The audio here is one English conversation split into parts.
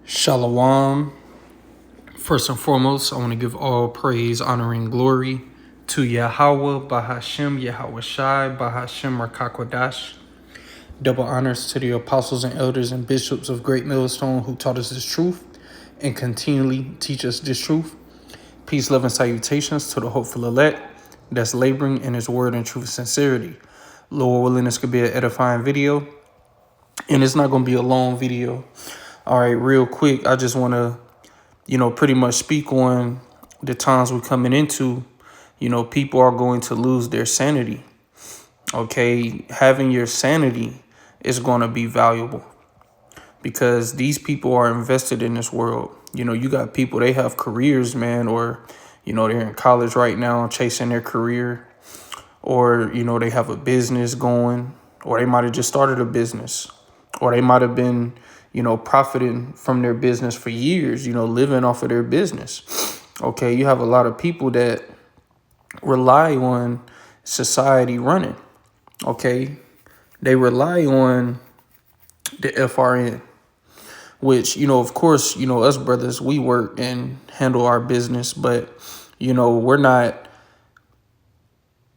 Shalom. First and foremost, I want to give all praise, honor, and glory to Yahweh, Bahashem, Yahweh Shai, Bahashem, Rakakwadash. Double honors to the apostles and elders and bishops of Great Millstone who taught us this truth and continually teach us this truth. Peace, love, and salutations to the hopeful elect that's laboring in his word and truth and sincerity. Lord willing, this could be an edifying video, and it's not going to be a long video. All right, real quick, I just want to pretty much speak on the times we're coming into. People are going to lose their sanity. Okay, having your sanity is going to be valuable because these people are invested in this world. You got people, they have careers, man, or, they're in college right now chasing their career, or, they have a business going, or they might have just started a business, or they might have been profiting from their business for years, living off of their business. Okay, you have a lot of people that rely on society running. Okay, they rely on the FRN, which, of course, us brothers, we work and handle our business, but, we're not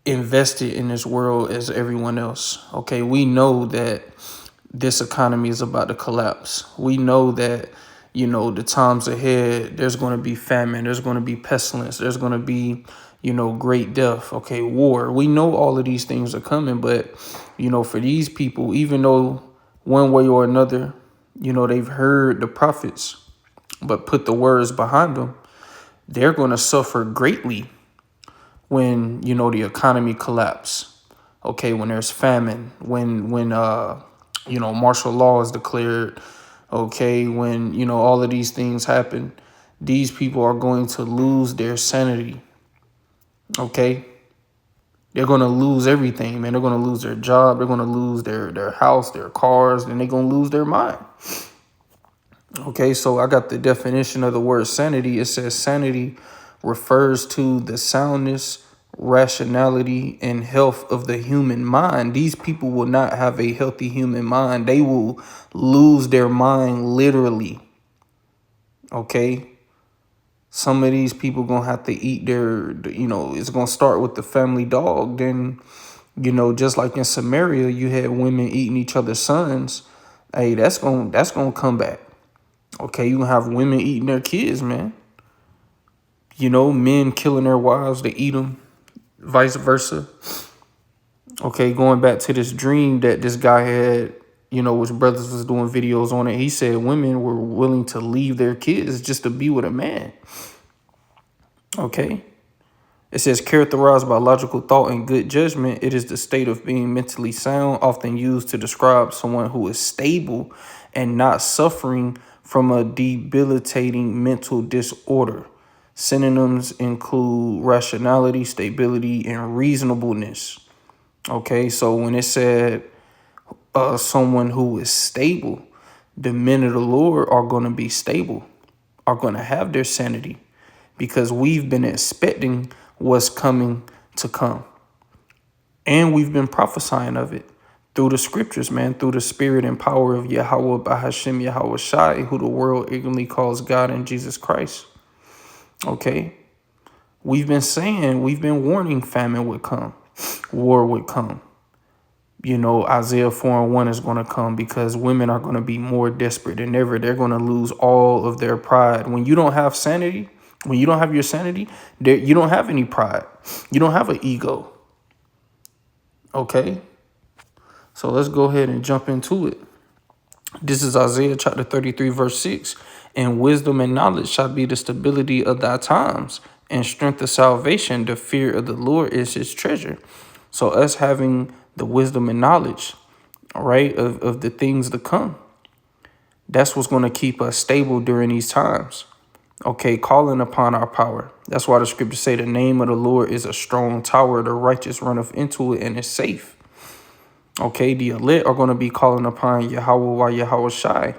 invested in this world as everyone else. Okay, we know that this economy is about to collapse. We know that, the times ahead, there's going to be famine, there's going to be pestilence, there's going to be, great death, okay, war. We know all of these things are coming, but, for these people, even though one way or another, they've heard the prophets, but put the words behind them, they're going to suffer greatly when, the economy collapse. Okay, when there's famine, when martial law is declared, okay, when, all of these things happen, these people are going to lose their sanity, okay? They're going to lose everything, man. They're going to lose their job. They're going to lose their house, their cars, and they're going to lose their mind. Okay, so I got the definition of the word sanity. It says sanity refers to the soundness, rationality, and health of the human mind. These people will not have a healthy human mind. They will lose their mind literally. Okay, some of these people gonna have to eat it's gonna start with the family dog. Then, just like in Samaria, you had women eating each other's sons. Hey, that's gonna come back. Okay, you gonna have women eating their kids, man. Men killing their wives to eat them, vice versa. Okay, going back to this dream that this guy had, which brothers was doing videos on it. He said women were willing to leave their kids just to be with a man. Okay. It says characterized by logical thought and good judgment. It is the state of being mentally sound, often used to describe someone who is stable and not suffering from a debilitating mental disorder. Synonyms include rationality, stability, and reasonableness. Okay, so when it said someone who is stable, the men of the Lord are going to be stable, are going to have their sanity, because we've been expecting what's coming to come. And we've been prophesying of it through the scriptures, man, through the spirit and power of Yahweh, Bahashem, Yahweh Shai, who the world ignorantly calls God and Jesus Christ. Okay, we've been warning famine would come, war would come. Isaiah 4:1 is going to come because women are going to be more desperate than ever. They're going to lose all of their pride. When you don't have sanity, when you don't have your sanity, you don't have any pride. You don't have an ego. Okay, so let's go ahead and jump into it. This is Isaiah chapter 33, verse 6. And wisdom and knowledge shall be the stability of thy times, and strength of salvation. The fear of the Lord is his treasure. So us having the wisdom and knowledge, right, of the things to come, that's what's going to keep us stable during these times. Okay, calling upon our power. That's why the scriptures say the name of the Lord is a strong tower. The righteous runneth into it and is safe. Okay, the elect are going to be calling upon Yahweh while Yahweh Shai,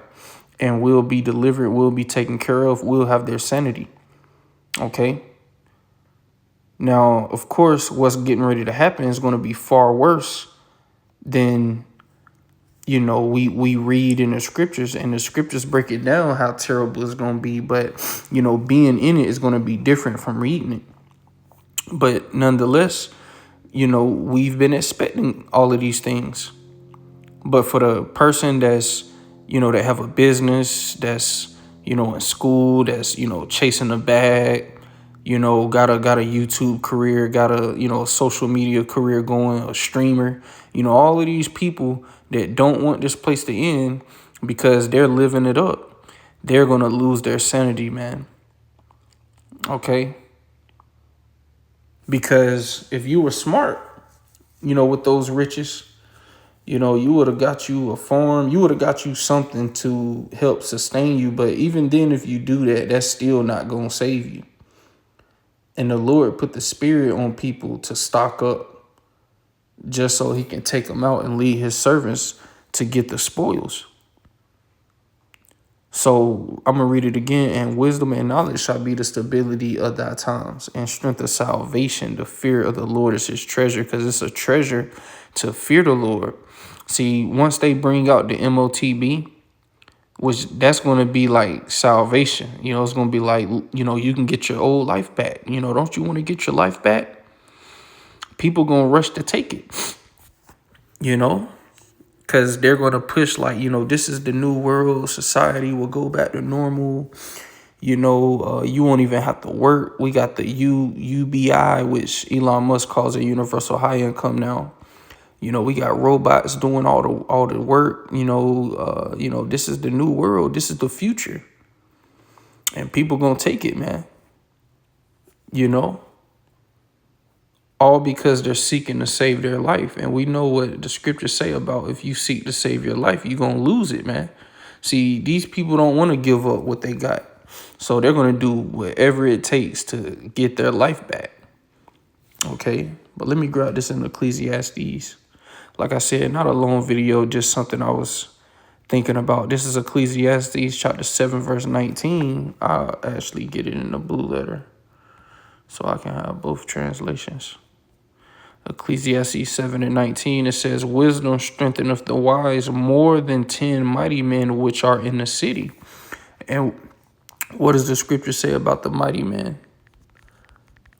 and will be delivered, will be taken care of, will have their sanity. Okay. Now, of course, what's getting ready to happen is going to be far worse than we read in the scriptures, and the scriptures break it down how terrible it's going to be. But, being in it is going to be different from reading it. But nonetheless, we've been expecting all of these things. But for the person that's, that have a business, that's, in school, that's, chasing a bag, got a YouTube career, got a social media career going, a streamer, all of these people that don't want this place to end because they're living it up, they're going to lose their sanity, man. Okay? Because if you were smart, with those riches, you would have got you a farm, you would have got you something to help sustain you. But even then, if you do that, that's still not going to save you. And the Lord put the spirit on people to stock up just so he can take them out and lead his servants to get the spoils. So I'm going to read it again. And wisdom and knowledge shall be the stability of thy times, and strength of salvation. The fear of the Lord is his treasure, because it's a treasure to fear the Lord. See, once they bring out the MOTB, which that's going to be like salvation, it's going to be like, you can get your old life back. Don't you want to get your life back? People going to rush to take it, because they're going to push like, this is the new world. Society will go back to normal. You won't even have to work. We got the UBI, which Elon Musk calls a universal high income now. We got robots doing all the work. This is the new world. This is the future. And people going to take it, man. All because they're seeking to save their life. And we know what the scriptures say about if you seek to save your life, you're going to lose it, man. See, these people don't want to give up what they got. So they're going to do whatever it takes to get their life back. Okay? But let me grab this in Ecclesiastes. Like I said, not a long video, just something I was thinking about. This is Ecclesiastes chapter 7, verse 19. I'll actually get it in the blue letter so I can have both translations. Ecclesiastes 7 and 19, it says, wisdom strengtheneth the wise more than 10 mighty men which are in the city. And what does the scripture say about the mighty man?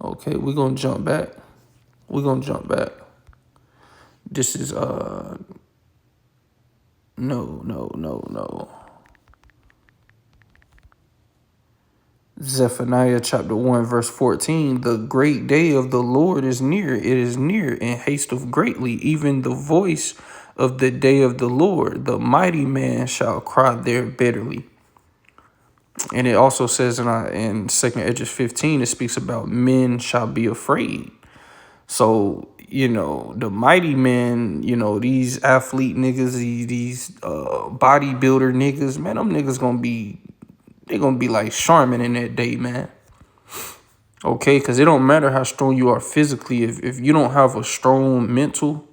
Okay, we're going to jump back. This is, no. Zephaniah chapter 1, verse 14, the great day of the Lord is near. It is near and hasteth greatly, even the voice of the day of the Lord. The mighty man shall cry there bitterly. And it also says in 2 Edges 15, it speaks about men shall be afraid. So, the mighty men, these athlete niggas, these bodybuilder niggas, man, them niggas they're going to be like Charmin in that day, man. Okay, because it don't matter how strong you are physically. If you don't have a strong mental,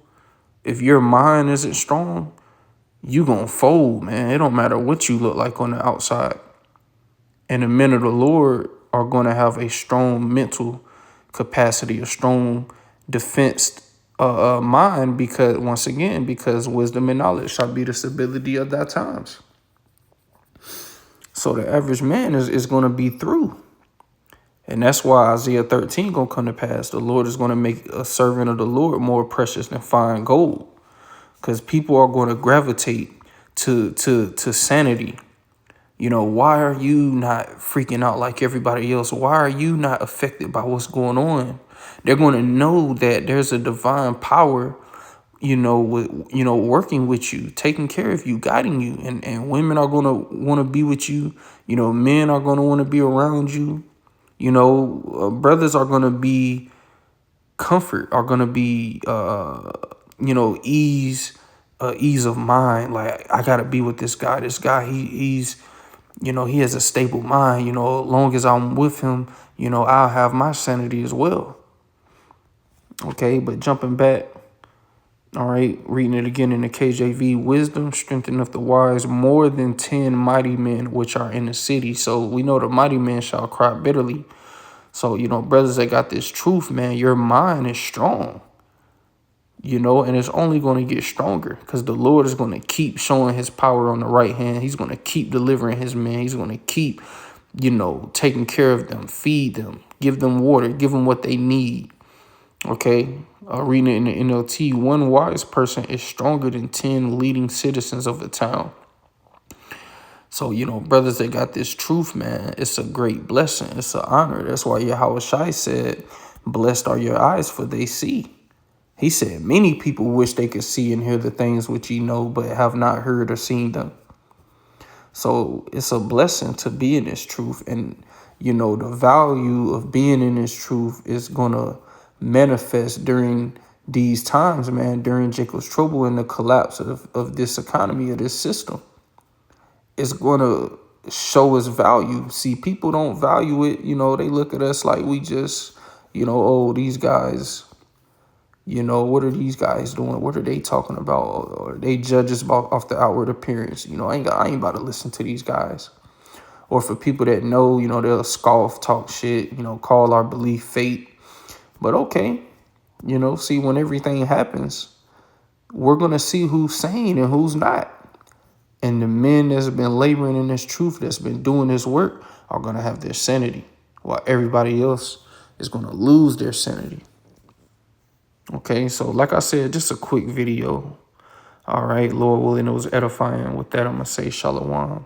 if your mind isn't strong, you going to fold, man. It don't matter what you look like on the outside. And the men of the Lord are going to have a strong mental capacity, a strong defense mind, because once again, because wisdom and knowledge shall be the stability of thy times. So the average man is going to be through. And that's why Isaiah 13 going to come to pass. The Lord is going to make a servant of the Lord more precious than fine gold. Because people are going to gravitate to sanity. Why are you not freaking out like everybody else? Why are you not affected by what's going on? They're going to know that there's a divine power, working with you, taking care of you, guiding you. And women are going to want to be with you. Men are going to want to be around you. Brothers are going to be comfort, are going to be, ease of mind. Like, I got to be with this guy. This guy, he's, he has a stable mind. As long as I'm with him, I'll have my sanity as well. Okay, but jumping back, all right, reading it again in the KJV, wisdom strengtheneth the wise more than 10 mighty men which are in the city. So we know the mighty man shall cry bitterly. So, brothers that got this truth, man, your mind is strong. and it's only going to get stronger because the Lord is going to keep showing his power on the right hand. He's going to keep delivering his men. He's going to keep, taking care of them, feed them, give them water, give them what they need. Okay. Reading it in the NLT, one wise person is stronger than 10 leading citizens of a town. So, brothers that got this truth, man, it's a great blessing. It's an honor. That's why Yahweh Shai said, blessed are your eyes, for they see. He said, many people wish they could see and hear the things which ye know, but have not heard or seen them. So it's a blessing to be in this truth. And, the value of being in this truth is going to manifest during these times, man, during Jacob's trouble and the collapse of this economy, of this system. It's going to show its value. See, people don't value it. They look at us like we just, oh, these guys, what are these guys doing? What are they talking about? Or they judge us off the outward appearance. I ain't about to listen to these guys. Or for people that know, they'll scoff, talk shit, call our belief fake. But okay, see, when everything happens, we're going to see who's sane and who's not. And the men that's been laboring in this truth, that's been doing this work, are going to have their sanity, while everybody else is going to lose their sanity. Okay, so like I said, just a quick video. All right, Lord willing, it was edifying. With that, I'm going to say shalom.